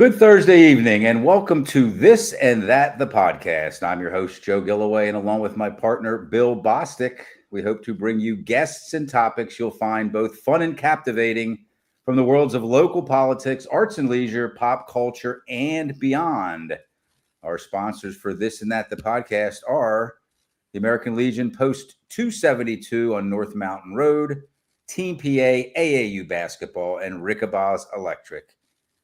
Good Thursday evening, and welcome to This and That, the podcast. I'm your host, Joe Gilloway, and along with my partner, Bill Bostic, we hope to bring you guests and topics you'll find both fun and captivating from the worlds of local politics, arts and leisure, pop culture, and beyond. Our sponsors for This and That, the podcast are the American Legion Post 272 on North Mountain Road, Team PA, AAU Basketball, and Rickabah's Electric.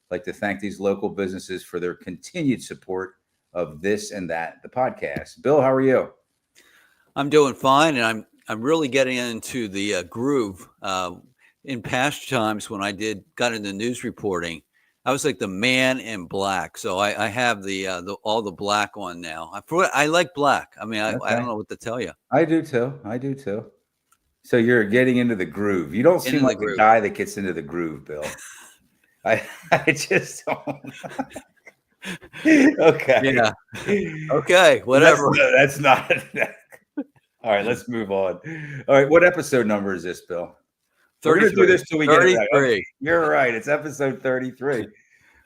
I'd like to thank these local businesses for their continued support of This and That, the podcast. Bill, how are you? I'm doing fine, and I'm really getting into the groove. In past times when I got into news reporting, I was like the man in black. So I have all the black on now. I like black. I mean, I don't know what to tell you. I do too. So you're getting into the groove. You don't seem like a guy that gets into the groove, Bill. I just don't. Okay. Yeah. Okay. Whatever. That's not. All right. Let's move on. All right. What episode number is this, Bill? 33. We're going to do this till we 33. get it right. You're right. It's episode 33,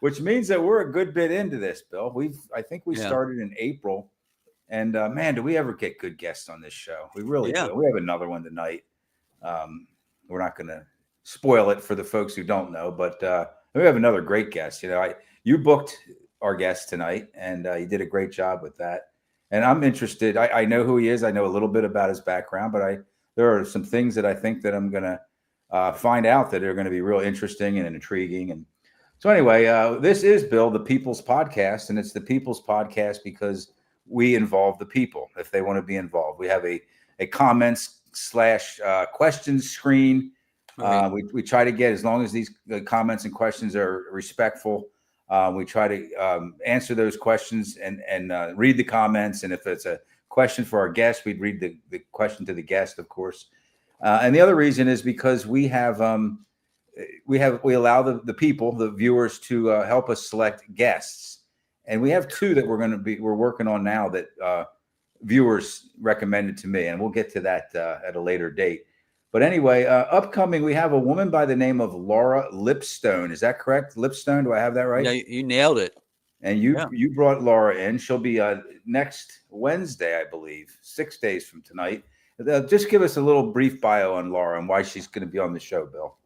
which means that we're a good bit into this, Bill. I think we started in April, and man, do we ever get good guests on this show? We really do. We have another one tonight. We're not going to spoil it for the folks who don't know, but we have another great guest. You booked our guest tonight, and you did a great job with that. And I'm interested. I know who he is. I know a little bit about his background, but there are some things that I think that I'm going to find out that are going to be real interesting and intriguing. And so anyway, this is, Bill, the People's Podcast, and it's the People's Podcast because we involve the people if they want to be involved. We have a comments / questions screen. We try to get, as long as these comments and questions are respectful, we try to answer those questions and read the comments. And if it's a question for our guest, we'd read the question to the guest, of course. And the other reason is because we allow the people, the viewers, to help us select guests. And we have two that we're working on now that viewers recommended to me, and we'll get to that at a later date. But anyway, upcoming, we have a woman by the name of Laura Lipstone. Is that correct? Lipstone, do I have that right? Yeah, you nailed it. And you brought Laura in. She'll be next Wednesday, I believe, 6 days from tonight. Just give us a little brief bio on Laura and why she's going to be on the show, Bill.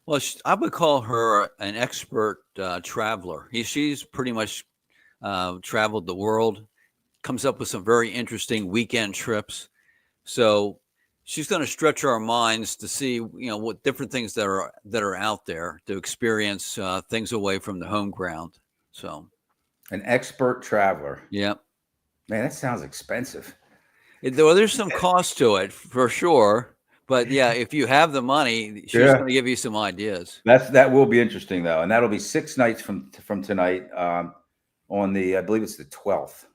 Well, I would call her an expert traveler. She's pretty much traveled the world, comes up with some very interesting weekend trips. So she's going to stretch our minds to see, what different things that are out there, to experience things away from the home ground. So, an expert traveler. Yeah, man, that sounds expensive. Well, there's some cost to it for sure, but yeah, if you have the money, she's going to give you some ideas. That will be interesting though, and that'll be 6 nights from tonight on I believe it's the 12th.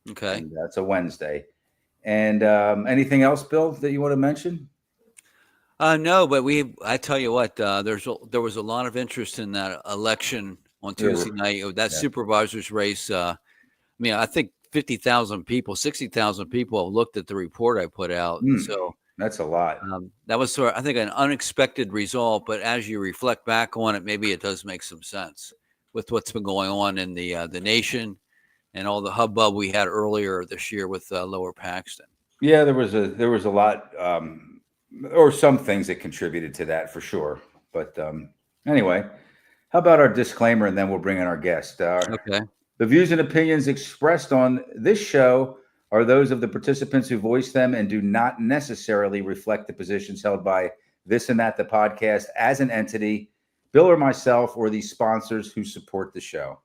Okay, that's a Wednesday. And anything else, Bill, that you want to mention? No, but I tell you what, there was a lot of interest in that election on Tuesday night, that supervisor's race. I think 50,000 people, 60,000 people have looked at the report I put out. So that's a lot. That was I think an unexpected result, but as you reflect back on it, maybe it does make some sense with what's been going on in the nation and all the hubbub we had earlier this year with Lower Paxton. Yeah, there was a lot, or some things that contributed to that for sure. But anyway, how about our disclaimer, and then we'll bring in our guest. Okay. The views and opinions expressed on this show are those of the participants who voice them and do not necessarily reflect the positions held by This and That, the podcast, as an entity, Bill or myself, or the sponsors who support the show.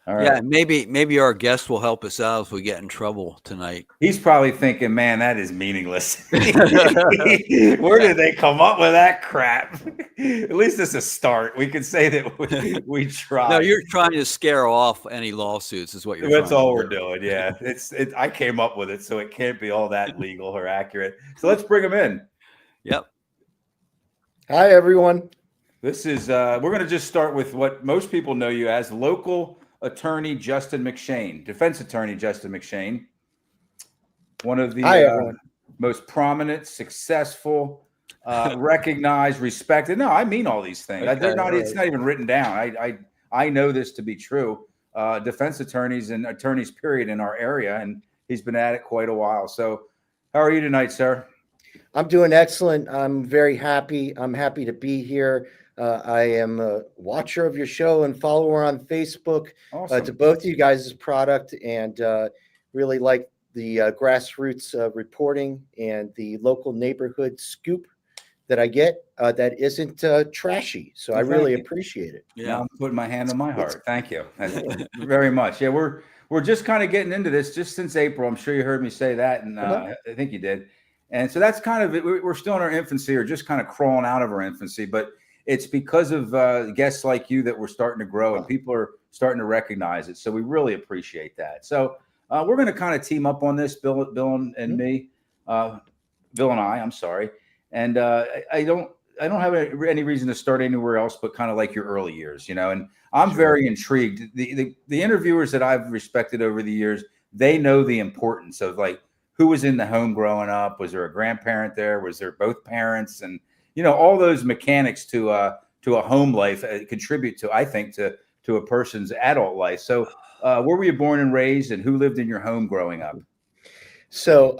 All right. Yeah, maybe our guest will help us out if we get in trouble tonight. He's probably thinking, man, that is meaningless. Where did they come up with that crap? At least it's a start. We could say that we tried. No, you're trying to scare off any lawsuits is what you're That's all we're doing, yeah. I came up with it, so it can't be all that legal or accurate. So let's bring him in. Yep. Hi, everyone. This is we're going to just start with what most people know you as, local attorney Justin McShane, defense attorney Justin McShane, one of the most prominent, successful, recognized, respected. No, I mean all these things. Okay, It's not even written down. I know this to be true, defense attorneys and attorneys, period, in our area. And he's been at it quite a while. So how are you tonight, sir? I'm doing excellent. I'm very happy. I'm happy to be here. I am a watcher of your show and follower on Facebook. Awesome. To both of you guys' product, and really like the grassroots reporting and the local neighborhood scoop that I get that isn't trashy. So I really appreciate it. Yeah, I'm putting my hand on my heart. Thank you very much. Yeah, we're just kind of getting into this just since April. I'm sure you heard me say that, and I think you did. And so that's kind of it. We're still in our infancy, or just kind of crawling out of our infancy. But it's because of guests like you that we're starting to grow, and people are starting to recognize it. So we really appreciate that. So we're going to kind of team up on this, Bill and me, Bill and I. I'm sorry, and I don't have any reason to start anywhere else but kind of like your early years, And I'm very intrigued. The interviewers that I've respected over the years, they know the importance of like who was in the home growing up. Was there a grandparent there? Was there both parents? And all those mechanics to a home life contribute to, I think, to a person's adult life. So where were you born and raised, and who lived in your home growing up? So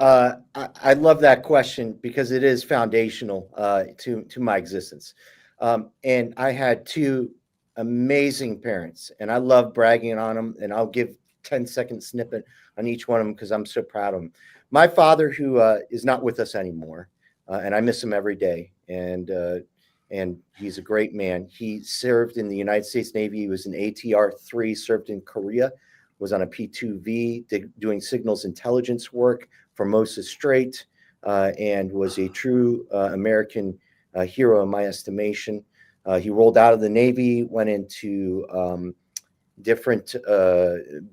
I love that question because it is foundational to my existence. And I had two amazing parents, and I love bragging on them. And I'll give 10-second snippet on each one of them because I'm so proud of them. My father, who is not with us anymore, and I miss him every day. And he's a great man. He served in the United States Navy. He was an ATR-3, served in Korea. Was on a P-2V doing signals intelligence work for Moses Strait, and was a true American hero in my estimation. He rolled out of the Navy, went into different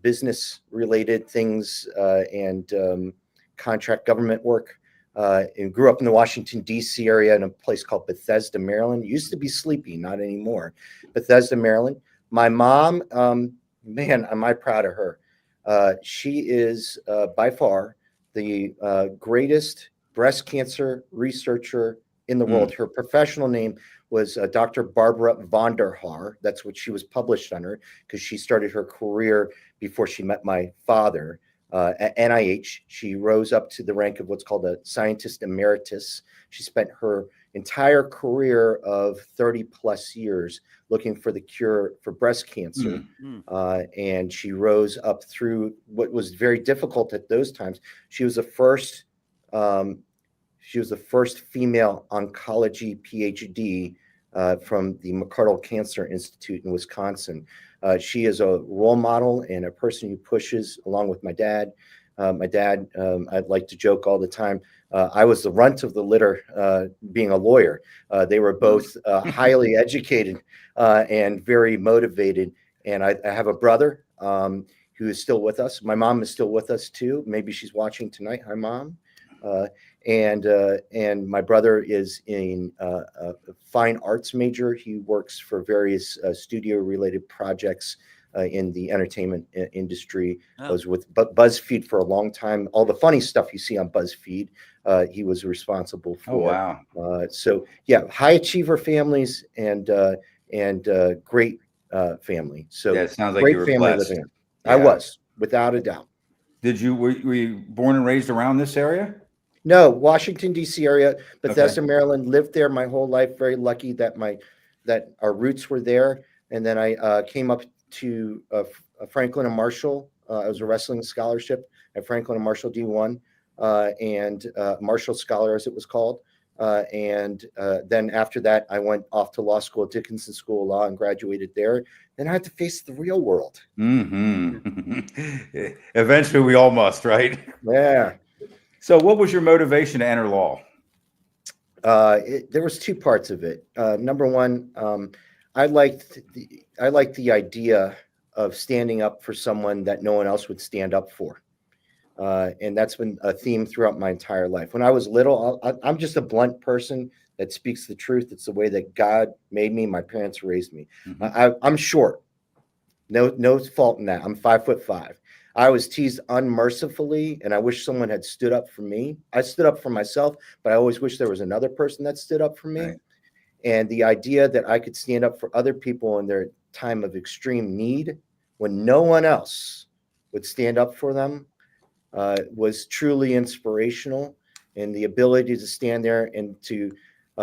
business-related things and contract government work, and grew up in the Washington, D.C. area in a place called Bethesda, Maryland. It used to be Sleepy, not anymore. Bethesda, Maryland. My mom, man, am I proud of her. She is by far the greatest breast cancer researcher in the world. Her professional name was Dr. Barbara von der Haar. That's what she was published under, because she started her career before she met my father. At NIH, she rose up to the rank of what's called a scientist emeritus. She spent her entire career of 30 plus years looking for the cure for breast cancer. And she rose up through what was very difficult at those times. She was the first female oncology PhD from the McArdle Cancer Institute in Wisconsin. She is a role model and a person who pushes, along with my dad. I'd like to joke all the time. I was the runt of the litter, being a lawyer. They were both highly educated and very motivated. And I have a brother who is still with us. My mom is still with us too. Maybe she's watching tonight. Hi, Mom. And my brother is in a fine arts major. He works for various studio-related projects in the entertainment industry. Was with BuzzFeed for a long time. All the funny stuff you see on BuzzFeed, he was responsible for. Oh, wow. So yeah, high achiever families and great family. So yeah, it sounds like great you were family blessed. living. Yeah. I was, without a doubt. Were you born and raised around this area? No, Washington, D.C. area, Bethesda, Maryland. Lived there my whole life. Very lucky that our roots were there. And then I came up to Franklin and Marshall. I was a wrestling scholarship at Franklin and Marshall D1 and Marshall Scholar, as it was called. And then after that, I went off to law school at Dickinson School of Law and graduated there. Then I had to face the real world. Eventually, we all must, right? Yeah. So what was your motivation to enter law? There was two parts of it. Number one, I liked the idea of standing up for someone that no one else would stand up for. And that's been a theme throughout my entire life. When I was little, I'm just a blunt person that speaks the truth. It's the way that God made me. My parents raised me. I'm short. No fault in that. I'm 5'5". I was teased unmercifully, and I wish someone had stood up for me. I stood up for myself, but I always wish there was another person that stood up for me. Right. And the idea that I could stand up for other people in their time of extreme need, when no one else would stand up for them, was truly inspirational. And the ability to stand there and to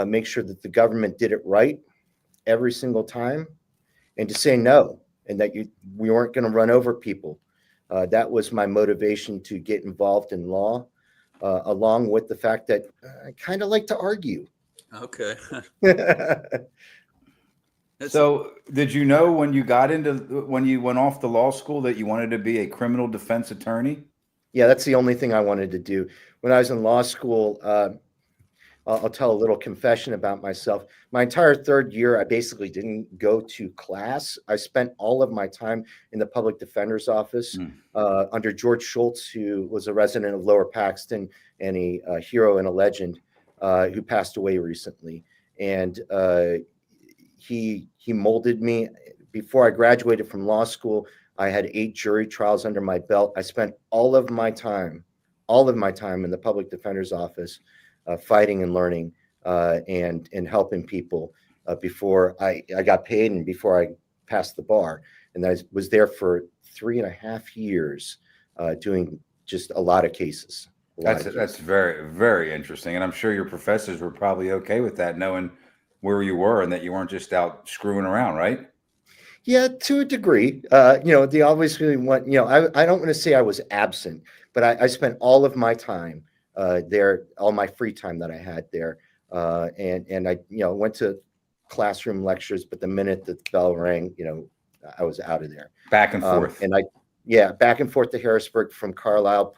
make sure that the government did it right every single time, and to say no, and that we weren't going to run over people. That was my motivation to get involved in law, along with the fact that I kind of like to argue. Okay. So did you know when you went off to law school that you wanted to be a criminal defense attorney? Yeah, that's the only thing I wanted to do. When I was in law school, I'll tell a little confession about myself. My entire third year, I basically didn't go to class. I spent all of my time in the public defender's office under George Schultz, who was a resident of Lower Paxton and a hero and a legend who passed away recently. And he molded me. Before I graduated from law school, I had 8 jury trials under my belt. I spent all of my time in the public defender's office, fighting and learning and helping people before I got paid and before I passed the bar. And I was there for 3.5 years doing just a lot of cases. That's very, very interesting. And I'm sure your professors were probably okay with that, knowing where you were and that you weren't just out screwing around, right? Yeah, to a degree. They always really want, I don't want to say I was absent, but I spent all of my time there, all my free time that I had there. And I, went to classroom lectures, but the minute the bell rang, I was out of there. Back and forth. Back and forth to Harrisburg from Carlisle.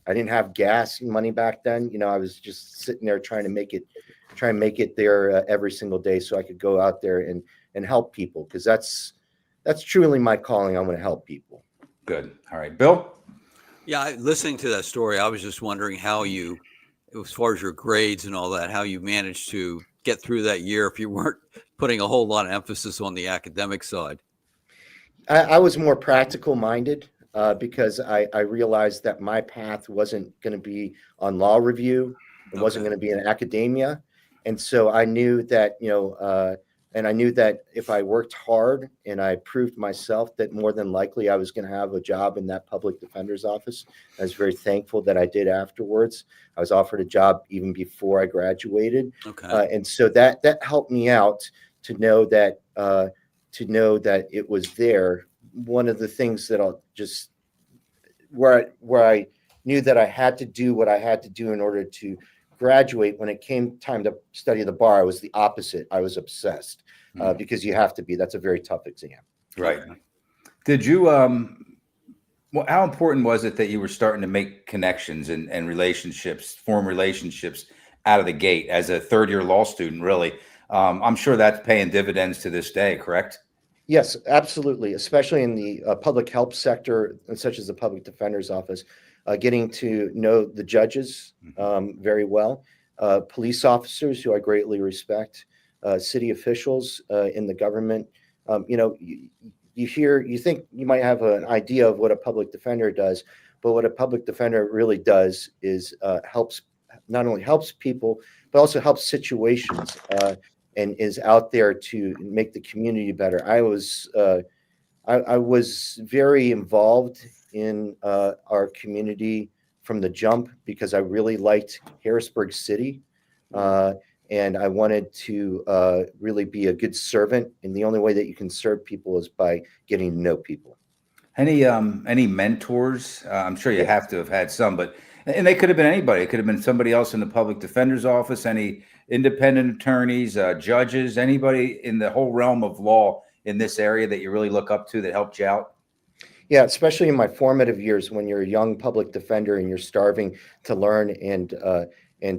I didn't have gas money back then. I was just sitting there trying to make it there every single day so I could go out there and help people, because that's truly my calling. I want to help people. Good. All right, Bill. Yeah, listening to that story, I was just wondering how you, as far as your grades and all that, how you managed to get through that year if you weren't putting a whole lot of emphasis on the academic side. I was more practical minded because I realized that my path wasn't going to be on law review. It wasn't going to be in academia. And so I knew that, and I knew that if I worked hard and I proved myself, that more than likely I was going to have a job in that public defender's office. I was very thankful that I did afterwards. I was offered a job even before I graduated. Okay. And so that helped me out to know that it was there. One of the things that where I knew that I had to do what I had to do in order to graduate. When it came time to study the bar, I was the opposite. I was obsessed because you have to be. That's a very tough exam. Right. Did you, how important was it that you were starting to make connections and form relationships out of the gate as a third-year law student, really? I'm sure that's paying dividends to this day, correct? Yes, absolutely. Especially in the public help sector, such as the public defender's office. Getting to know the judges very well, police officers who I greatly respect, city officials in the government. You think you might have an idea of what a public defender does, but what a public defender really does is not only helps people, but also helps situations and is out there to make the community better. I was very involved in our community from the jump because I really liked Harrisburg City, and I wanted to really be a good servant. And the only way that you can serve people is by getting to know people. Any mentors? I'm sure you have to have had some, and they could have been anybody. It could have been somebody else in the public defender's office, any independent attorneys, judges, anybody in the whole realm of law in this area that you really look up to that helped you out? Yeah, especially in my formative years when you're a young public defender and you're starving to learn and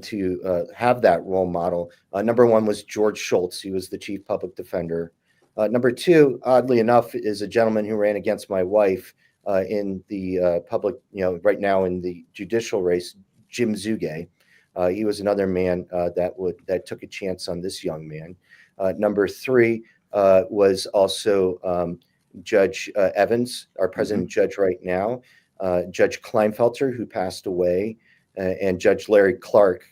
to have that role model. Number one was George Schultz. He was the chief public defender. Number two, oddly enough, is a gentleman who ran against my wife in the public, right now in the judicial race, Jim Zugay. He was another man that took a chance on this young man. Number three was also Judge Evans, our president judge right now, Judge Kleinfelter, who passed away, and Judge Larry Clark.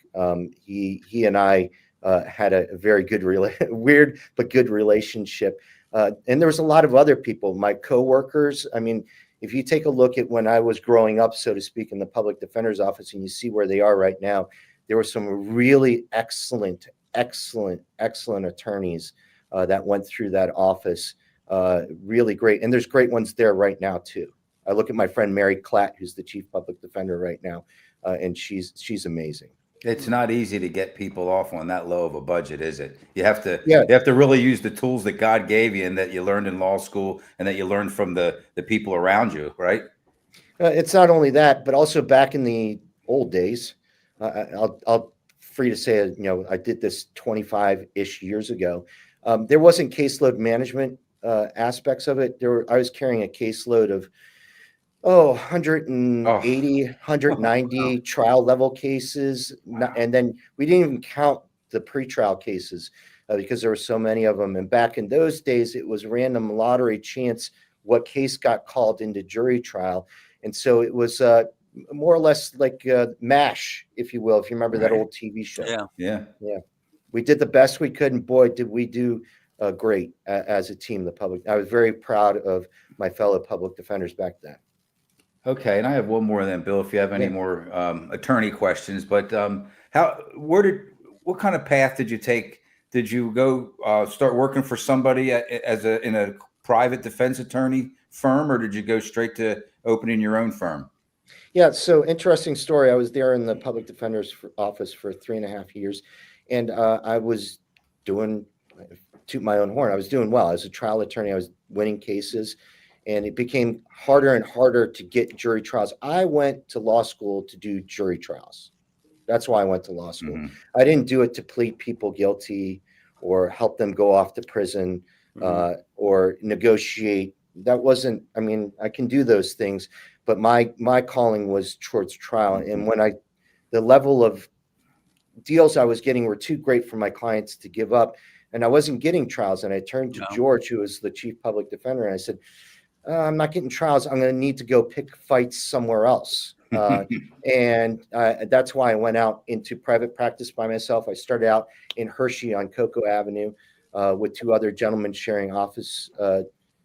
He and I had a very good, weird but good relationship. And there was a lot of other people, my coworkers. I mean, if you take a look at when I was growing up, so to speak, in the public defender's office, and you see where they are right now, there were some really excellent attorneys that went through that office. Really great. And there's great ones there right now, too. I look at my friend Mary Klatt, who's the chief public defender right now, and she's amazing. It's not easy to get people off on that low of a budget, is it? You have to really use the tools that God gave you and that you learned in law school and that you learned from the people around you, right? It's not only that, but also back in the old days, I'll free to say, I did this 25-ish years ago. There wasn't caseload management aspects of it. I was carrying a caseload of 180, 190 trial level cases. And then we didn't even count the pretrial cases because there were so many of them. And back in those days, it was random lottery chance what case got called into jury trial. And so it was more or less like MASH, if you will, if you remember that old TV show. Yeah. We did the best we could. And boy, did we do great as a team, the public. I was very proud of my fellow public defenders back then. Okay, and I have one more then, Bill, if you have any more attorney questions. But what kind of path did you take? Did you go start working for somebody in a private defense attorney firm, or did you go straight to opening your own firm? Yeah, so interesting story. I was there in the public defender's office for 3.5 years, and I was doing, toot my own horn, I was doing well. As a trial attorney, I was winning cases. And it became harder and harder to get jury trials. I went to law school to do jury trials. That's why I went to law school. Mm-hmm. I didn't do it to plead people guilty or help them go off to prison or negotiate. That wasn't, I mean, I can do those things, but my calling was towards trial. And when the level of deals I was getting were too great for my clients to give up. And I wasn't getting trials. And I turned to George, who was the chief public defender, and I said, I'm not getting trials. I'm going to need to go pick fights somewhere else. And that's why I went out into private practice by myself. I started out in Hershey on Cocoa Avenue with 2 other gentlemen sharing office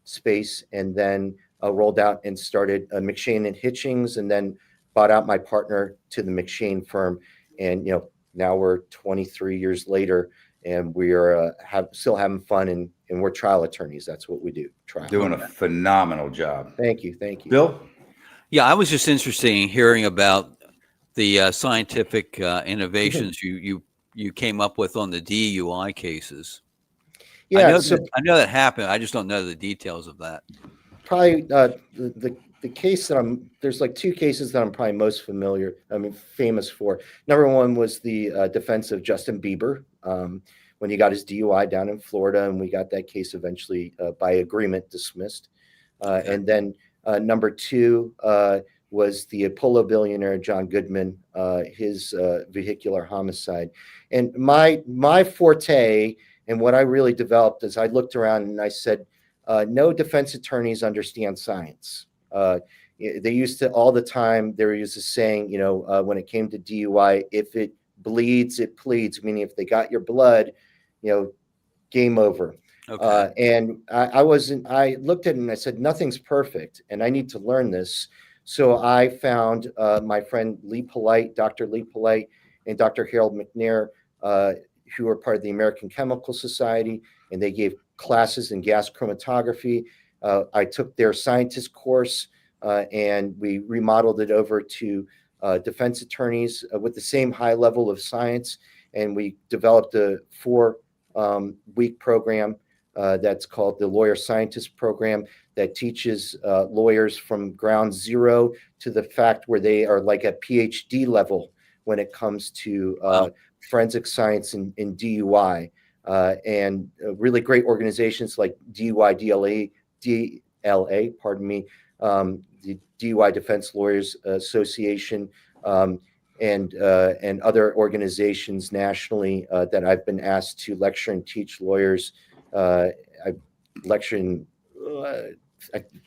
space, and then rolled out and started McShane and Hitchings, and then bought out my partner to the McShane firm. And, now we're 23 years later, and we are still having fun, and we're trial attorneys. That's what we do. Trial. Doing a phenomenal job. Thank you. Bill? Yeah, I was just interested in hearing about the scientific innovations you came up with on the DUI cases. Yeah, I know that happened. I just don't know the details of that. Probably the case that there's like 2 cases that I'm probably most famous for. Number one was the defense of Justin Bieber when he got his DUI down in Florida, and we got that case eventually by agreement dismissed. And then number 2 was the Apollo billionaire John Goodman, his vehicular homicide. And my forte and what I really developed is I looked around and I said, no defense attorneys understand science. They used to all the time. There was a saying, when it came to DUI, if it bleeds, it pleads, meaning if they got your blood, game over. Okay. And I looked at it and I said, nothing's perfect and I need to learn this. So I found my friend Dr. Lee Polite and Dr. Harold McNair, who are part of the American Chemical Society, and they gave classes in gas chromatography. I took their scientist course and we remodeled it over to defense attorneys with the same high level of science. And we developed a 4-week program that's called the Lawyer Scientist Program that teaches lawyers from ground zero to the fact where they are like at PhD level when it comes to forensic science in DUI. And really great organizations like DLA, the DUI Defense Lawyers Association, and other organizations nationally that I've been asked to lecture and teach lawyers. I lecture in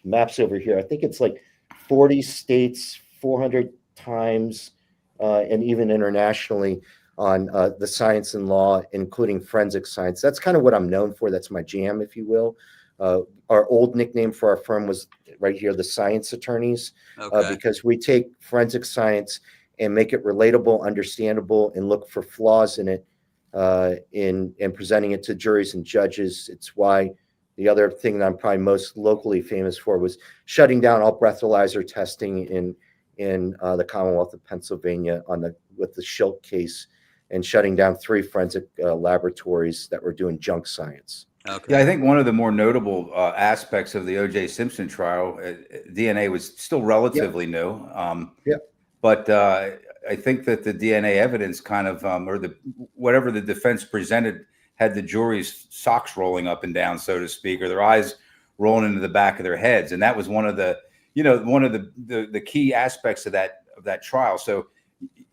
maps over here. I think it's like 40 states, 400 times, and even internationally on the science and law, including forensic science. That's kind of what I'm known for. That's my jam, if you will. Our old nickname for our firm was right here, the Science Attorneys, because we take forensic science and make it relatable, understandable, and look for flaws in it in presenting it to juries and judges. It's why the other thing that I'm probably most locally famous for was shutting down all breathalyzer testing in the Commonwealth of Pennsylvania with the Schilt case, and shutting down 3 forensic laboratories that were doing junk science. Yeah, I think one of the more notable aspects of the O.J. Simpson trial, DNA was still relatively new. But I think that the DNA evidence kind of, or whatever the defense presented, had the jury's socks rolling up and down, so to speak, or their eyes rolling into the back of their heads, and that was one of the, the key aspects of that trial. So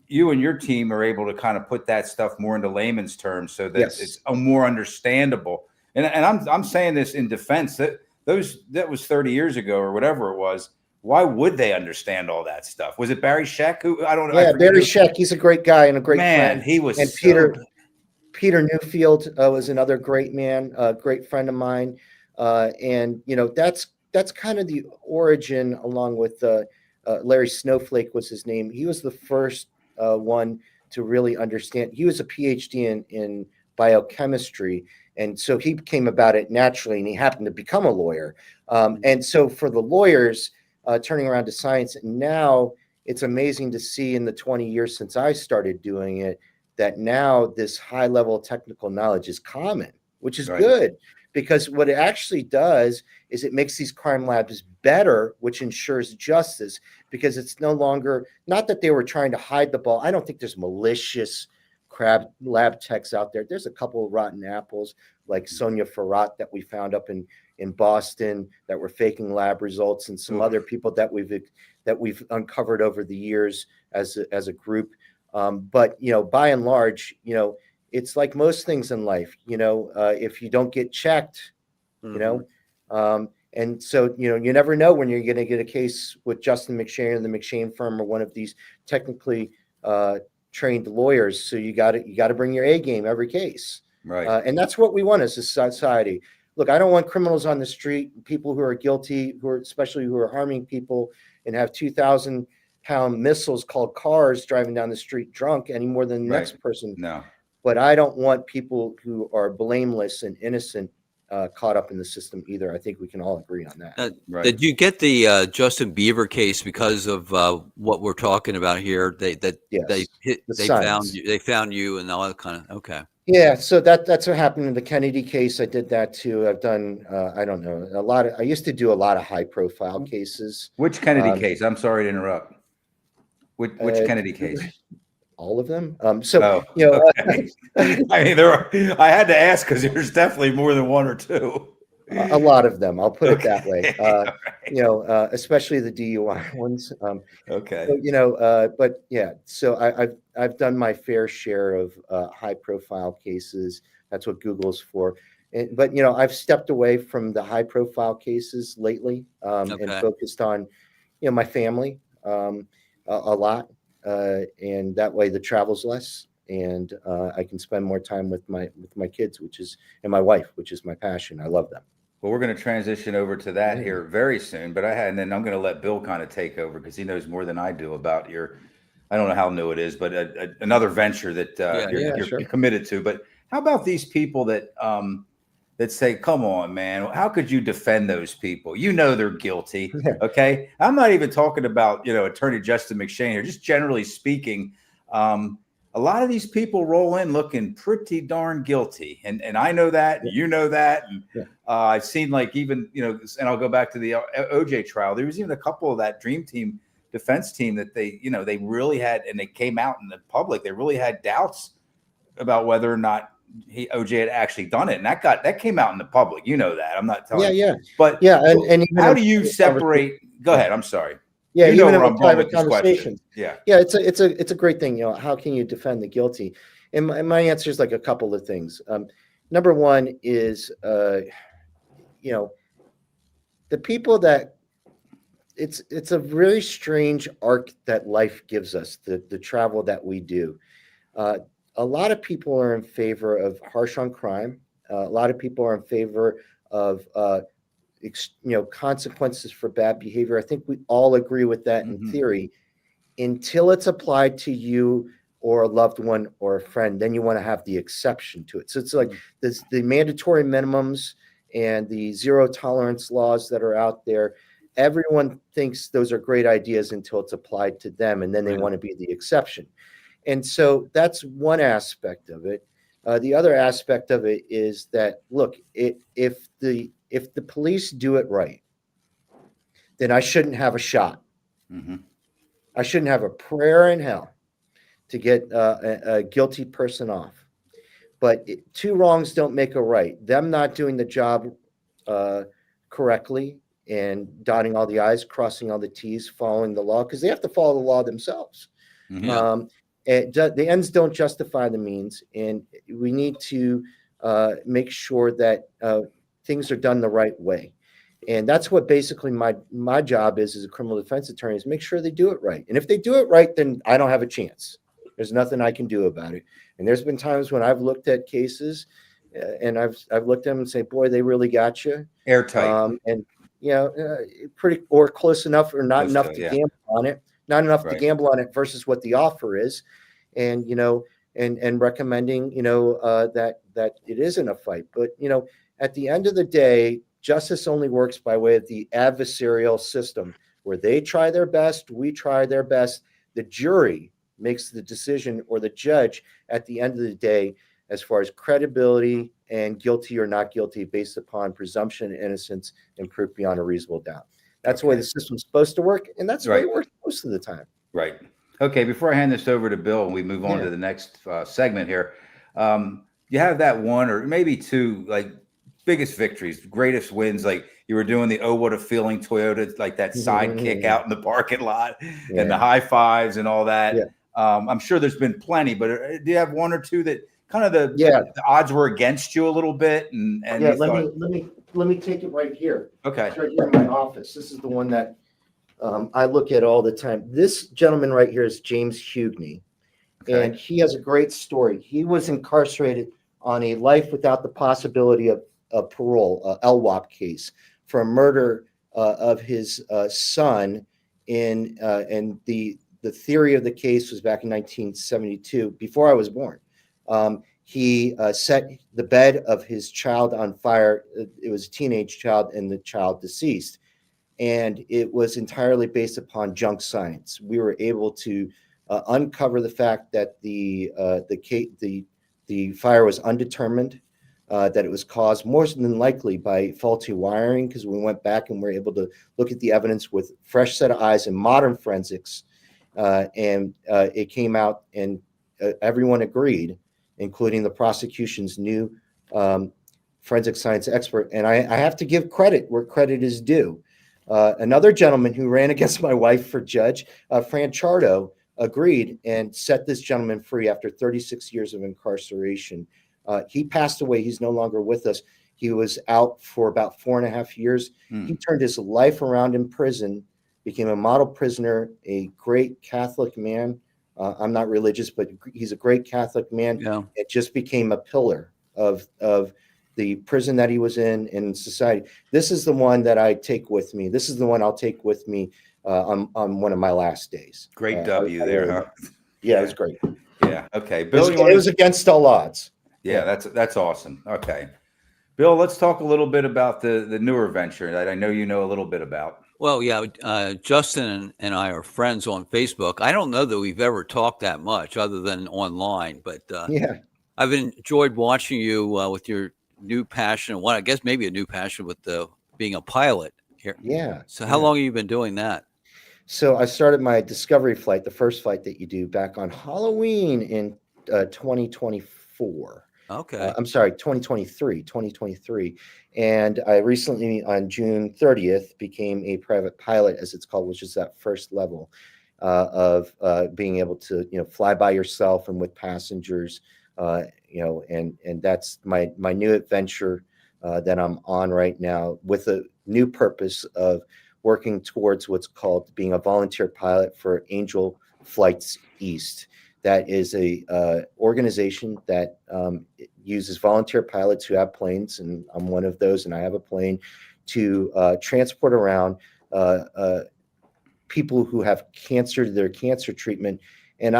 you and your team are able to kind of put that stuff more into layman's terms, so that it's more understandable. And I'm saying this in defense that was 30 years ago or whatever it was. Why would they understand all that stuff? Was it Barry Scheck? Who I don't know. Yeah, Barry Scheck. He's a great guy and a great friend. He was. And Peter Newfield was another great man, a great friend of mine. And that's kind of the origin, along with Larry Snowflake was his name. He was the first one to really understand. He was a PhD in biochemistry. And so he came about it naturally, and he happened to become a lawyer. And so for the lawyers, turning around to science, now it's amazing to see in the 20 years since I started doing it, that now this high level of technical knowledge is common, which is good, because what it actually does is it makes these crime labs better, which ensures justice, because it's no longer, not that they were trying to hide the ball. I don't think there's malicious lab techs out there. There's a couple of rotten apples like Sonia Farrat that we found up in Boston that were faking lab results, and some other people that we've uncovered over the years as a group. But by and large, it's like most things in life. If you don't get checked, and so you never know when you're going to get a case with Justin McShane and the McShane firm, or one of these technically trained lawyers. So you got to bring your A game every case, right? And that's what we want as a society. Look, I don't want criminals on the street, people who are guilty, especially who are harming people and have 2,000-pound missiles called cars driving down the street drunk any more than the next person. No. But I don't want people who are blameless and innocent caught up in the system either. I think we can all agree on that. Did you get the Justin Bieber case because of what we're talking about here? They found you and all that kind of Yeah, so that's what happened in the Kennedy case. I did that too. I've done I don't know, I used to do a lot of high profile cases. Which Kennedy case? I'm sorry to interrupt. Which Kennedy case? All of them. I mean, I had to ask because there's definitely more than one or two. A lot of them. I'll put it that way. Especially the DUI ones. But yeah. So I've done my fair share of high profile cases. That's what Google's for. But I've stepped away from the high profile cases lately and focused on my family a lot. And that way the travel's less, and I can spend more time with my kids, and my wife, which is my passion. I love them. Well, we're going to transition over to that here very soon, but and then I'm going to let Bill kind of take over because he knows more than I do about I don't know how new it is, but another venture that you're committed to. But how about these people that say, come on, man, how could you defend those people? They're guilty. Okay. I'm not even talking about, Attorney Justin McShane here, just generally speaking. A lot of these people roll in looking pretty darn guilty. And I know that, that. And I've seen even, and I'll go back to the OJ trial. There was even a couple of that Dream Team defense team that they really had, and they came out in the public, they really had doubts about whether or not OJ had actually done it, and that came out in the public. That I'm not telling. But and how do you separate? Go ahead. I'm sorry. Yeah, even in a private conversation. It's a great thing. How can you defend the guilty? And my answer is a couple of things. Number one is, the people that it's a really strange arc that life gives us, the travel that we do. A lot of people are in favor of harsh on crime. A lot of people are in favor of consequences for bad behavior. I think we all agree with that in theory, until it's applied to you or a loved one or a friend. Then you want to have the exception to it. So it's like the mandatory minimums and the zero tolerance laws that are out there. Everyone thinks those are great ideas until it's applied to them, and then they want to be the exception. And so that's one aspect of it. The other aspect of it is that, look, if the police do it right, then I shouldn't have a shot. I shouldn't have a prayer in hell to get a guilty person off. But two wrongs don't make a right. Them not doing the job correctly and dotting all the I's, crossing all the T's, following the law, because they have to follow the law themselves. The ends don't justify the means, and we need to make sure that things are done the right way. And that's what basically my job is as a criminal defense attorney, is make sure they do it right. And if they do it right, then I don't have a chance. There's nothing I can do about it. And there's been times when I've looked at cases and I've looked at them and say, boy, they really got you. Airtight. And, pretty or close enough or not enough to gamble on it. Not enough to gamble on it versus what the offer is. And, and recommending, that it isn't a fight. But, at the end of the day, justice only works by way of the adversarial system, where they try their best, we try their best. The jury makes the decision, or the judge at the end of the day, as far as credibility and guilty or not guilty, based upon presumption of innocence and proof beyond a reasonable doubt. That's the way the system's supposed to work, and that's the way it works most of the time. Right. Okay, before I hand this over to Bill and we move on to the next segment here, you have that one or maybe two, like, biggest victories, greatest wins, like you were doing the "Oh What a Feeling" Toyota, like that sidekick out in the parking lot and the high fives and all that. I'm sure there's been plenty, but do you have one or two that kind of the odds were against you a little bit? And let me take it right here. Okay. It's right here in my office. This is the one that I look at all the time. This gentleman right here is James Hugney, and he has a great story. He was incarcerated on a life without the possibility of parole, LWOP case, for a murder of his son. And the theory of the case was back in 1972, before I was born. He set the bed of his child on fire. It was a teenage child, and the child deceased. And it was entirely based upon junk science. We were able to uncover the fact that the fire was undetermined, that it was caused more than likely by faulty wiring, because we went back and were able to look at the evidence with fresh set of eyes and modern forensics. And it came out, and everyone agreed, including the prosecution's new forensic science expert. And I have to give credit where credit is due. Another gentleman who ran against my wife for judge, Fran Chardo, agreed and set this gentleman free after 36 years of incarceration. He passed away. He's no longer with us. He was out for about 4.5 years. He turned his life around in prison, became a model prisoner, a great Catholic man. I'm not religious, but he's a great Catholic man. It just became a pillar of the prison that he was in society. This is the one that I take with me. This is the one I'll take with me on one of my last days. Great W there, huh? Yeah, it was great. Yeah. Okay. Bill, it was against all odds. Yeah, that's awesome. Okay. Bill, let's talk a little bit about the newer venture that I know you know a little bit about. Well, yeah, Justin and I are friends on Facebook. I don't know that we've ever talked that much other than online, but I've enjoyed watching you with your new passion. I guess maybe a new passion with being a pilot here. Yeah. So how long have you been doing that? So I started my discovery flight, the first flight that you do, back on Halloween in 2024. Okay. I'm sorry, 2023. And I recently, on June 30th, became a private pilot, as it's called, which is that first level of being able to, fly by yourself and with passengers, and that's my new adventure that I'm on right now, with a new purpose of working towards what's called being a volunteer pilot for Angel Flights East. That is a organization that uses volunteer pilots who have planes, and I'm one of those, and I have a plane, to transport around people who have cancer to their cancer treatment. And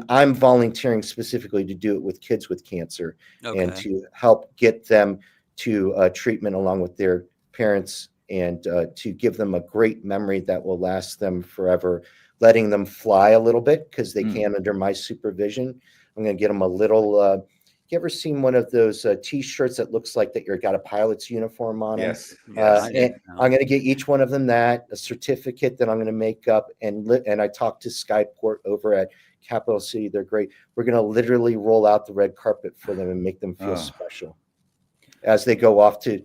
I'm volunteering specifically to do it with kids with cancer and to help get them to treatment along with their parents, and to give them a great memory that will last them forever, letting them fly a little bit because they can under my supervision. I'm going to get them a little, you ever seen one of those T-shirts that looks like that you've got a pilot's uniform on them? Yes. And I'm going to get each one of them a certificate that I'm going to make up. And I talked to Skyport over at Capital City. They're great. We're going to literally roll out the red carpet for them and make them feel special as they go off to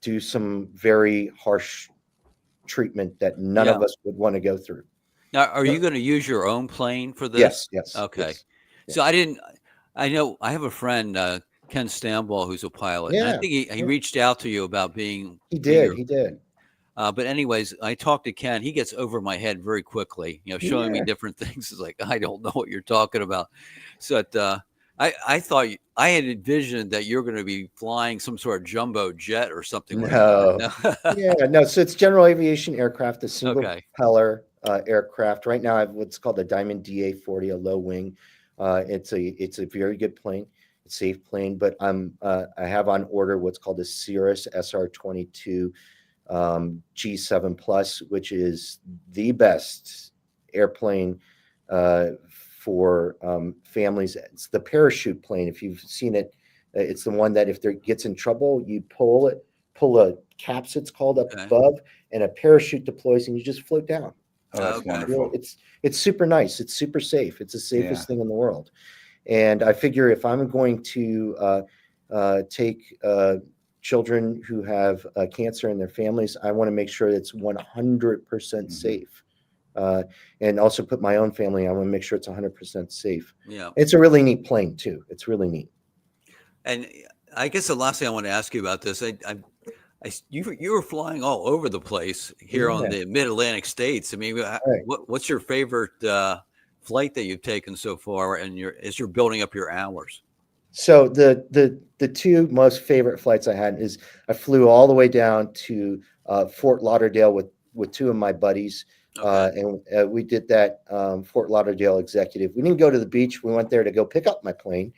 do some very harsh treatment that none of us would want to go through. Now, are you going to use your own plane for this? Yes. Okay. Yes. So I know I have a friend, Ken Stamball, who's a pilot. Yeah. And I think he reached out to you about being. He did. But anyways, I talked to Ken. He gets over my head very quickly, showing me different things. It's like, I don't know what you're talking about. So I thought I had envisioned that you're going to be flying some sort of jumbo jet or something. No. No. So it's general aviation aircraft, a single propeller aircraft. Right now I have what's called a Diamond DA-40, a low wing. It's a very good plane, a safe plane, but I have on order what's called a Cirrus SR-22 G7 Plus, which is the best airplane for families. It's the parachute plane. If you've seen it, it's the one that if there gets in trouble, you pull a caps, it's called, up above, and a parachute deploys and you just float down. Oh, that's wonderful. It's super nice. It's super safe. It's the safest thing in the world. And I figure if I'm going to take children who have cancer in their families, I want to make sure it's 100% safe. And also put my own family, I want to make sure it's 100% safe. Yeah. It's a really neat plane too. It's really neat. And I guess the last thing I want to ask you about this, you were flying all over the place here on the Mid-Atlantic states. I mean, what's your favorite flight that you've taken so far, and as you're building up your hours? So the two most favorite flights I had is I flew all the way down to Fort Lauderdale with two of my buddies. And we did that Fort Lauderdale executive. We didn't go to the beach. We went there to go pick up my plane.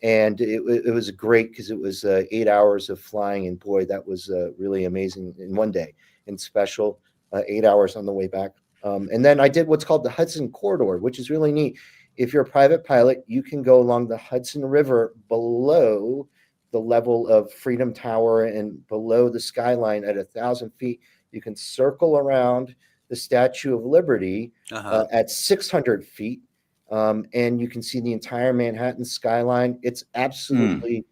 And it was great because it was 8 hours of flying, and boy, that was really amazing in one day and special. 8 hours on the way back. And then I did what's called the Hudson Corridor, which is really neat. If you're a private pilot, you can go along the Hudson River below the level of Freedom Tower and below the skyline at 1,000 feet. You can circle around the Statue of Liberty at 600 feet. And you can see the entire Manhattan skyline. It's absolutely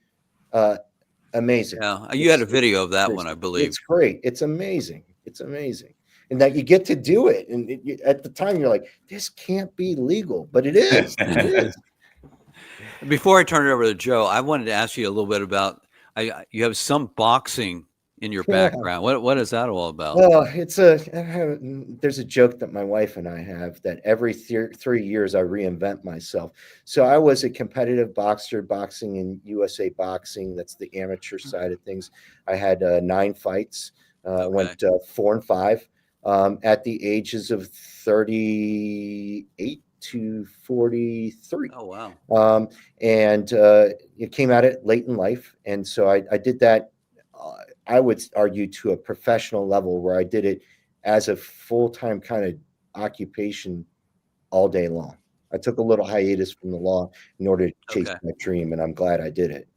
amazing. Yeah, you had a video of that one, I believe. It's great. It's amazing. It's amazing. And that you get to do it. And at the time, you're like, this can't be legal, but it is. It is. Before I turn it over to Joe, I wanted to ask you a little bit about, you have some boxing in your background. What is that all about? Well, there's a joke that my wife and I have that every 3 years I reinvent myself. So I was a competitive boxer, boxing in USA Boxing. That's the amateur side of things. I had 9 fights. Went 4-5 at the ages of 38 to 43. Oh, wow. And it came at it late in life. And so I did that. I would argue to a professional level where I did it as a full-time kind of occupation all day long. I took a little hiatus from the law in order to chase my dream, and I'm glad I did it.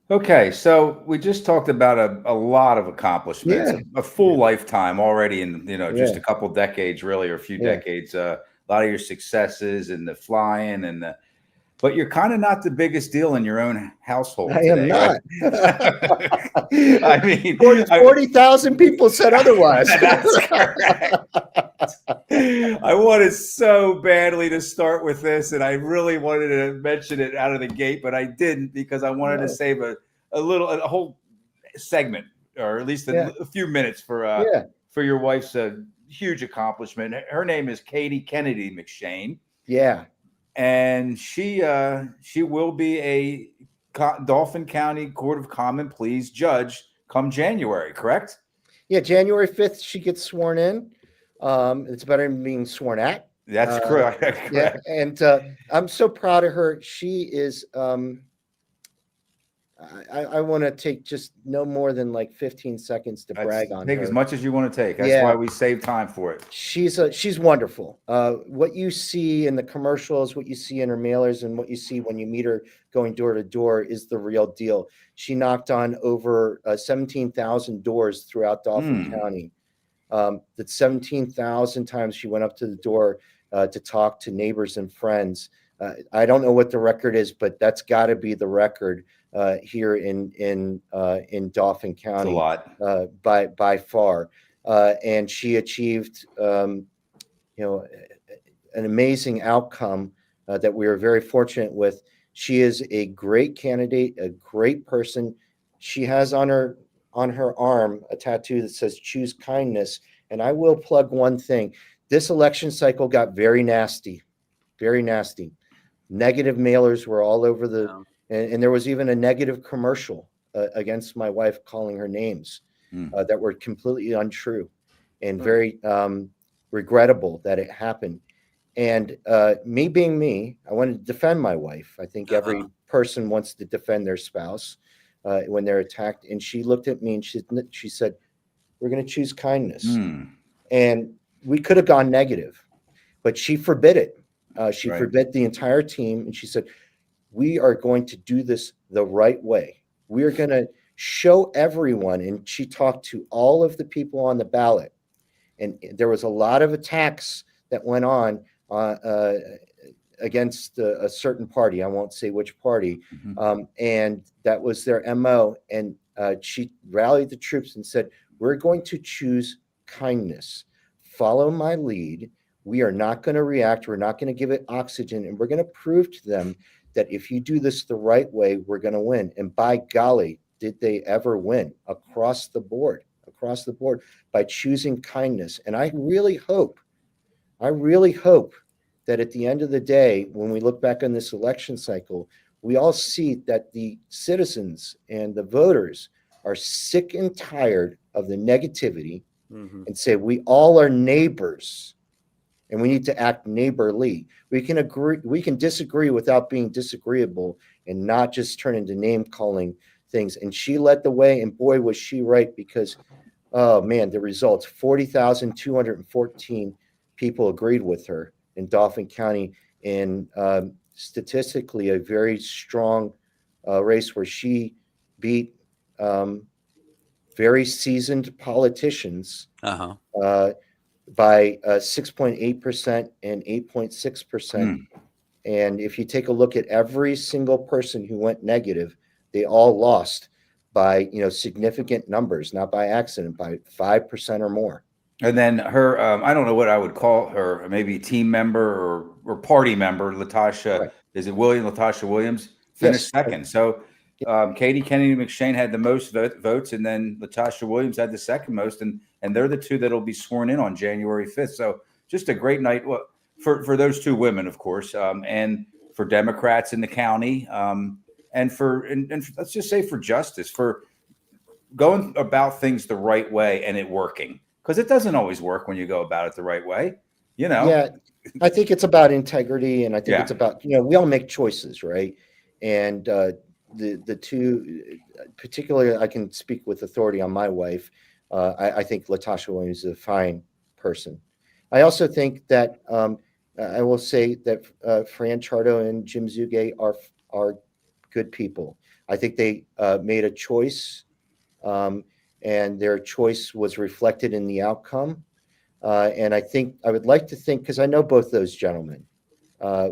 Okay, so we just talked about a lot of accomplishments, a full lifetime already in, just a couple decades, really, or a few decades, a lot of your successes and the flying and but you're kind of not the biggest deal in your own household. I am not. Right? I mean, 40,000 people said otherwise. That's correct. I wanted so badly to start with this, and I really wanted to mention it out of the gate, but I didn't because I wanted to save a whole segment, or at least a few minutes for your wife's huge accomplishment. Her name is Katie Kennedy McShane. Yeah. And she will be a Dauphin County Court of Common Pleas judge come January, correct? Yeah, January 5th, she gets sworn in. It's better than being sworn at. That's correct. Yeah, and I'm so proud of her. She is. I want to take just no more than like 15 seconds to brag on Take her. as much as you want to take. That's Yeah. why we save time for it. She's wonderful. What you see in the commercials, what you see in her mailers, and what you see when you meet her going door to door is the real deal. She knocked on over 17,000 doors throughout Dauphin County. That 17,000 times she went up to the door to talk to neighbors and friends. I don't know what the record is, but that's got to be the record here in Dauphin County. It's a lot. By far. And she achieved, an amazing outcome that we are very fortunate with. She is a great candidate, a great person. She has on her arm a tattoo that says "Choose Kindness." And I will plug one thing: this election cycle got very nasty, very nasty. Negative mailers were all over and there was even a negative commercial against my wife, calling her names that were completely untrue and very regrettable that it happened. And me being me, I wanted to defend my wife. I think every person wants to defend their spouse when they're attacked. And she looked at me and she said, "We're going to choose kindness." And we could have gone negative, but she forbid it. She forbid the entire team. And she said, "We are going to do this the right way. We are going to show everyone." And she talked to all of the people on the ballot. And there was a lot of attacks that went on against a certain party. I won't say which party. And that was their MO. And she rallied the troops and said, "We're going to choose kindness. Follow my lead. We are not going to react. We're not going to give it oxygen. And we're going to prove to them that if you do this the right way, we're going to win." And by golly, did they ever win across the board by choosing kindness. And I really hope that at the end of the day, when we look back on this election cycle, we all see that the citizens and the voters are sick and tired of the negativity and say, we all are neighbors and we need to act neighborly. We can disagree without being disagreeable and not just turn into name calling things. And she led the way, and boy, was she right, because oh man, the results, 40,214 people agreed with her in Dauphin County, and statistically a very strong race where she beat very seasoned politicians by 6.8% and 8.6%. And if you take a look at every single person who went negative, they all lost by significant numbers, not by accident, by 5% or more. And then her, I don't know what I would call her, maybe team member or party member, Latasha. Right. Is it Latasha Williams? Finished second. So Katie Kennedy McShane had the most votes, and then Latasha Williams had the second most, and they're the two that'll be sworn in on January 5th. So just a great night for those two women, of course, and for Democrats in the county, and let's just say for justice, for going about things the right way and it working, because it doesn't always work when you go about it the right way, Yeah, I think it's about integrity, and I think it's about we all make choices, right? And the two, particularly, I can speak with authority on my wife. I think Latasha Williams is a fine person. I also think that I will say that Fran Chardo and Jim Zugay are good people. I think they made a choice, and their choice was reflected in the outcome. And I would like to think, because I know both those gentlemen very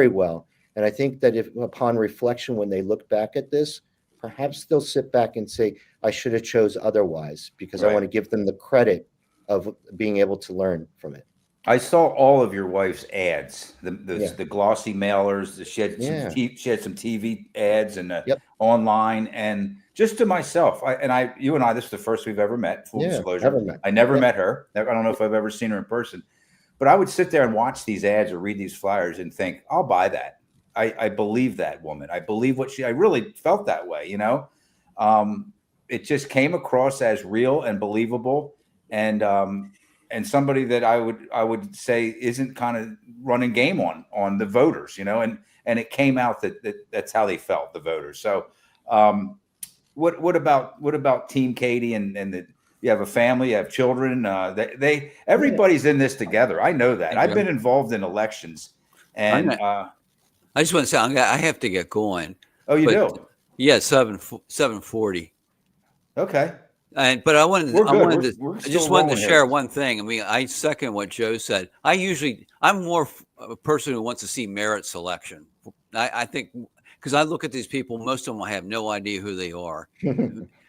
well. And I think that if upon reflection, when they look back at this, perhaps they'll sit back and say, I should have chose otherwise, because I want to give them the credit of being able to learn from it. I saw all of your wife's ads, the glossy mailers. She had some TV ads and online, and just to myself, you and I, this is the first we've ever met. Full disclosure, I never met her. I don't know if I've ever seen her in person, but I would sit there and watch these ads or read these flyers and think, I'll buy that. I believe that woman. I believe I really felt that way, it just came across as real and believable, and somebody that I would say isn't kind of running game on the voters, and it came out that's how they felt, the voters. So what about Team Katie and you have a family, you have children, everybody's in this together. I know that. I've been involved in elections, and I just want to say I have to get going. Oh, you do? Yeah, 7:40. Okay. But I wanted to share one thing. I mean, I second what Joe said. I'm more a person who wants to see merit selection. I think because I look at these people, most of them I have no idea who they are.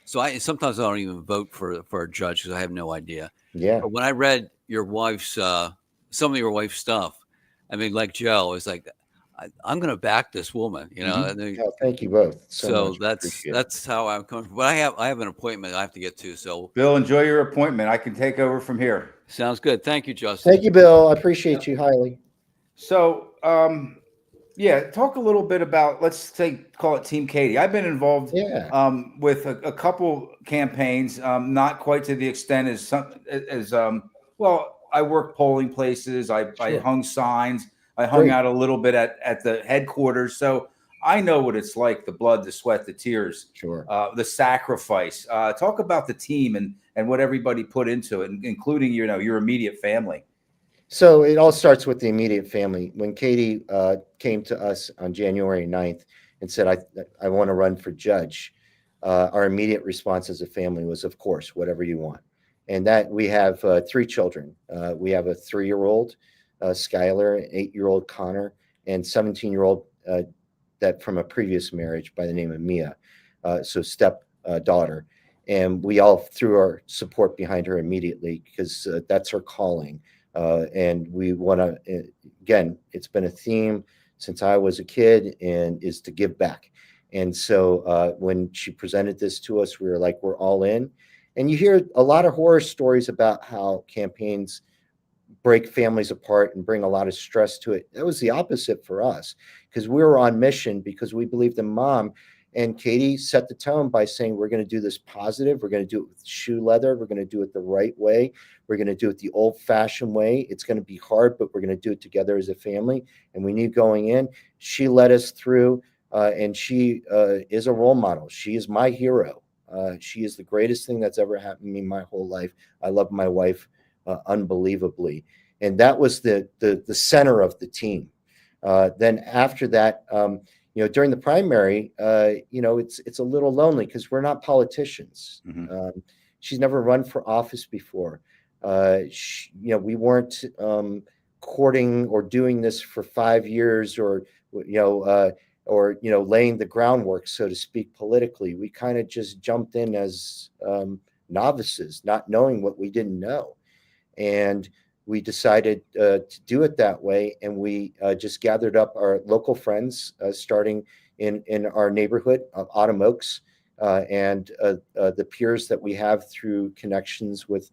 So sometimes I don't even vote for a judge because I have no idea. Yeah. But when I read your wife's some of your wife's stuff, I mean, like Joe, it's like I'm going to back this woman. Thank you both. So that's how I'm coming from. But I have an appointment I have to get to. So Bill, enjoy your appointment. I can take over from here. Sounds good. Thank you, Justin. Thank you, Bill. I appreciate you highly. So, talk a little bit about, call it Team Katie. I've been involved with a couple campaigns, not quite to the extent as I worked polling places. I hung signs. I hung out a little bit at the headquarters. So I know what it's like, the blood, the sweat, the tears, the sacrifice. Talk about the team and what everybody put into it, including, your immediate family. So it all starts with the immediate family. When Katie came to us on January 9th and said, I want to run for judge, our immediate response as a family was, of course, whatever you want. And that we have 3 children. We have a 3-year-old, Skylar, an 8-year-old Connor, and 17-year-old that from a previous marriage by the name of Mia, so step daughter. And we all threw our support behind her immediately because that's her calling. And we want to, again, it's been a theme since I was a kid and is to give back. And so when she presented this to us, we were like, we're all in. And you hear a lot of horror stories about how campaigns break families apart and bring a lot of stress to it. That was the opposite for us because we were on mission because we believed in Mom. And Katie set the tone by saying, we're going to do this positive. We're going to do it with shoe leather. We're going to do it the right way. We're going to do it the old fashioned way. It's going to be hard, but we're going to do it together as a family. And we knew going in, she led us through and she is a role model. She is my hero. She is the greatest thing that's ever happened to me my whole life. I love my wife unbelievably. And that was the center of the team. Then after that, during the primary, it's a little lonely because we're not politicians. Mm-hmm. She's never run for office before. We weren't courting or doing this for 5 years or laying the groundwork, so to speak, politically. We kind of just jumped in as novices, not knowing what we didn't know. And we decided to do it that way. And we just gathered up our local friends, starting in our neighborhood of Autumn Oaks, and the peers that we have through connections with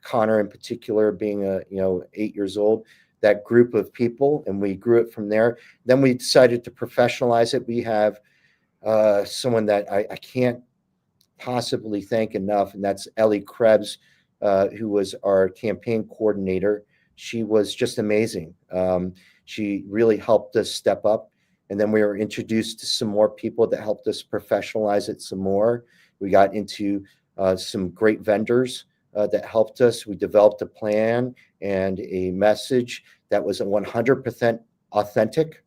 Connor in particular, being 8 years old, that group of people. And we grew it from there. Then we decided to professionalize it. We have someone that I can't possibly thank enough, and that's Ellie Krebs, who was our campaign coordinator. She was just amazing. She really helped us step up. And then we were introduced to some more people that helped us professionalize it some more. We got into some great vendors that helped us. We developed a plan and a message that was 100% authentic,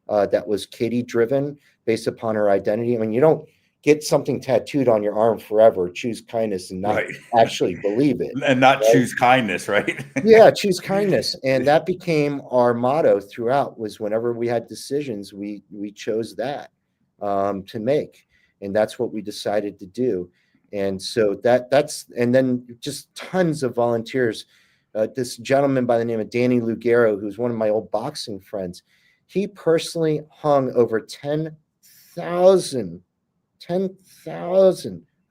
that was Katie driven based upon her identity. I mean, you don't get something tattooed on your arm forever, choose kindness and not actually believe it. And not choose kindness, right? Yeah, choose kindness. And that became our motto throughout, was whenever we had decisions, we chose that to make. And that's what we decided to do. And so that's, and then just tons of volunteers. This gentleman by the name of Danny Lugero, who's one of my old boxing friends, he personally hung over 10,000, I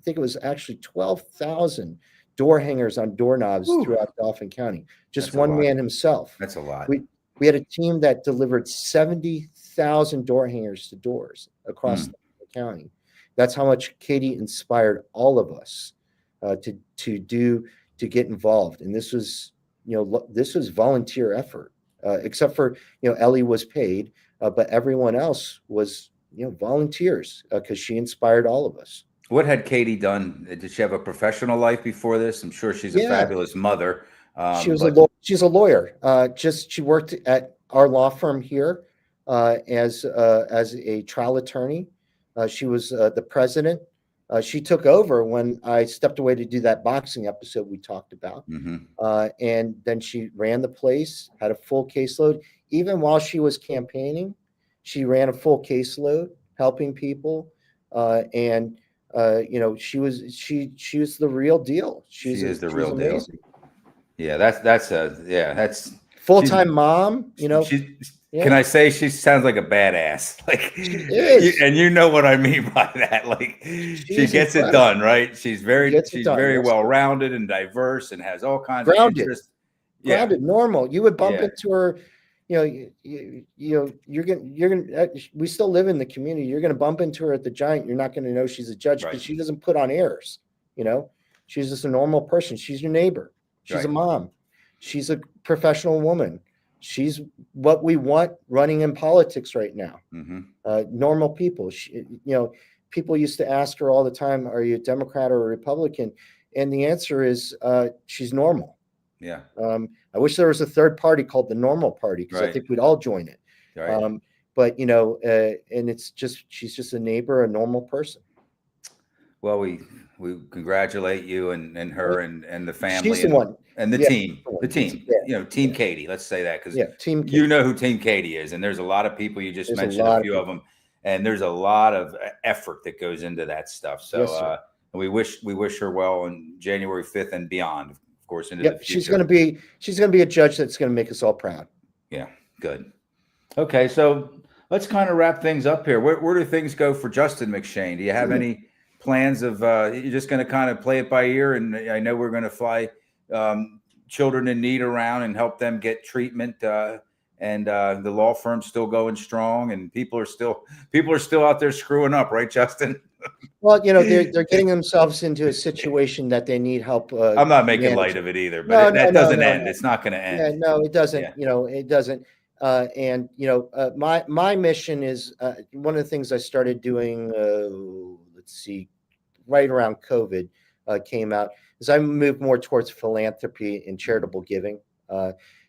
think it was actually 12,000 door hangers on doorknobs throughout Dauphin County. Just that's one man himself. That's a lot. We had a team that delivered 70,000 door hangers to doors across the county. That's how much Katie inspired all of us to get involved. And this was, this was volunteer effort, except for, Ellie was paid, but everyone else was, volunteers, because she inspired all of us. What had Katie done? Did she have a professional life before this? I'm sure she's a fabulous mother. She's a lawyer. She worked at our law firm here as a trial attorney. She was the president. She took over when I stepped away to do that boxing episode we talked about. And then she ran the place, had a full caseload. Even while she was campaigning, she ran a full caseload, helping people. And she was the real deal. She is the real deal. Yeah, that's full-time mom. Can I say she sounds like a badass? Like, she is. And you know what I mean by that. Like, she gets it done, right? She's very well-rounded and diverse and has all kinds of interests. Grounded, normal. You would bump into her. You're gonna. We still live in the community. You're gonna bump into her at the Giant. You're not gonna know she's a judge because she doesn't put on airs. She's just a normal person. She's your neighbor. She's a mom. She's a professional woman. She's what we want running in politics right now. Normal people. People used to ask her all the time, "Are you a Democrat or a Republican?" And the answer is, she's normal. Yeah. I wish there was a third party called the Normal Party, because I think we'd all join it. Right. But and it's just, she's just a neighbor, a normal person. Well, we congratulate you and her and the family. She's the one. And the team, Team Katie. Let's say that, because Team you know who Team Katie is, and there's a lot of people. You just mentioned a few of them, and there's a lot of effort that goes into that stuff. So we wish her well on January 5th and beyond, of course, into the future. She's going to be a judge that's going to make us all proud. Yeah, good. Okay, so let's kind of wrap things up here. Where do things go for Justin McShane? Do you have any plans of you're just going to kind of play it by ear? And I know we're going to fly children in need around and help them get treatment, and the law firm's still going strong, and people are still out there screwing up, right, Justin? Well, they're getting themselves into a situation that they need help. I'm not making light of it either, but that doesn't end. It's not going to end. Yeah, no, it doesn't. It doesn't. And my mission is one of the things I started doing. Right around COVID came out, is I moved more towards philanthropy and charitable giving.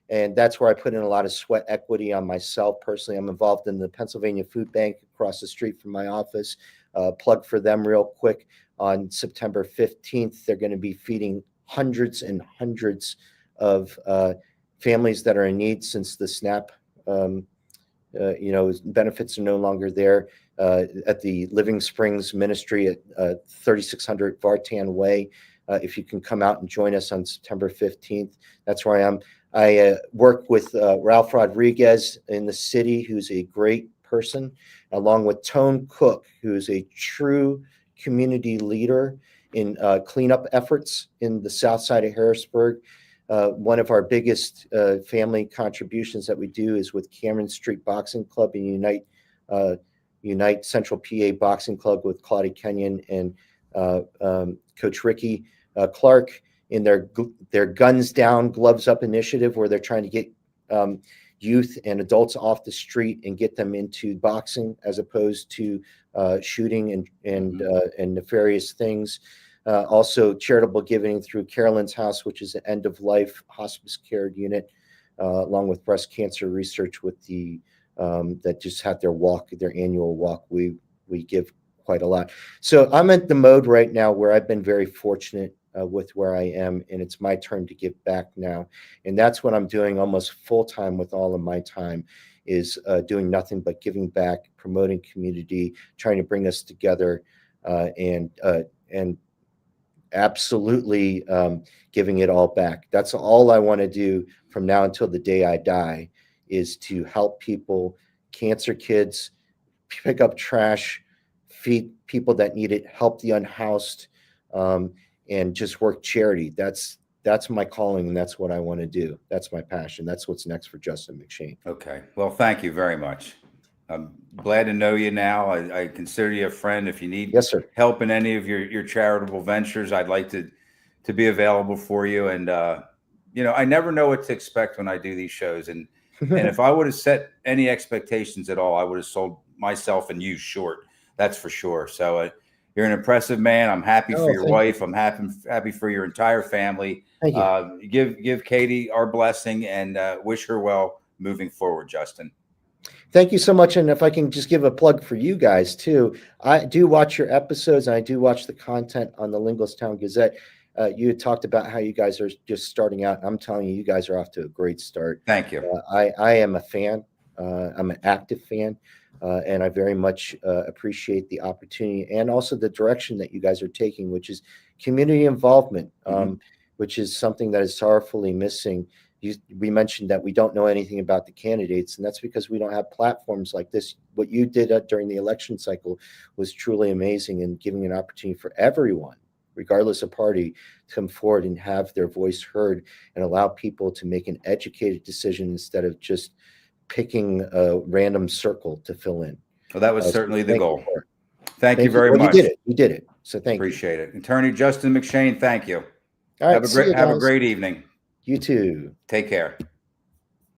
And that's where I put in a lot of sweat equity on myself personally. I'm involved in the Pennsylvania Food Bank across the street from my office. Plug for them real quick. On September 15th, they're going to be feeding hundreds and hundreds of families that are in need since the SNAP benefits are no longer there. At the Living Springs Ministry at 3600 Vartan Way. If you can come out and join us on September 15th, that's where I am. I work with Ralph Rodriguez in the city, who's a great person, along with Tone Cook, who's a true community leader in cleanup efforts in the south side of Harrisburg. One of our biggest family contributions that we do is with Cameron Street Boxing Club and Unite Central PA Boxing Club with Claudia Kenyon and Coach Ricky Clark in their Guns Down, Gloves Up initiative, where they're trying to get youth and adults off the street and get them into boxing as opposed to shooting and nefarious things. Also charitable giving through Carolyn's House, which is an end-of-life hospice care unit, along with breast cancer research with the that just had their annual walk. We give quite a lot. So I'm at the mode right now where I've been very fortunate with where I am, and it's my turn to give back now. And that's what I'm doing almost full-time with all of my time, is doing nothing but giving back, promoting community, trying to bring us together, and absolutely giving it all back. That's all I want to do from now until the day I die, is to help people, cancer kids, pick up trash, feed people that need it, help the unhoused, and just work charity. That's my calling, and that's what I want to do. That's my passion. That's what's next for Justin McShane. Okay. Well, thank you very much. I'm glad to know you now. I consider you a friend. If you need Yes, sir. help in any of your charitable ventures, I'd like to be available for you. And I never know what to expect when I do these shows. And if I would have set any expectations at all, I would have sold myself and you short. That's for sure. So you're an impressive man. I'm happy for your wife. I'm happy for your entire family. Thank you. Give Katie our blessing and wish her well moving forward, Justin. Thank you so much. And if I can just give a plug for you guys too, I do watch your episodes and I do watch the content on the Lingostown Gazette. You had talked about how you guys are just starting out. I'm telling you, you guys are off to a great start. Thank you. I am a fan. I'm an active fan. And I very much appreciate the opportunity and also the direction that you guys are taking, which is community involvement, which is something that is sorrowfully missing. We mentioned that we don't know anything about the candidates, and that's because we don't have platforms like this. What you did during the election cycle was truly amazing and giving an opportunity for everyone, regardless of party, to come forward and have their voice heard and allow people to make an educated decision instead of just picking a random circle to fill in. Well, that was certainly the goal. Thank you very much. You did it. So thank you. Appreciate it. Attorney Justin McShane, thank you. All right, have a great evening. You too. Take care.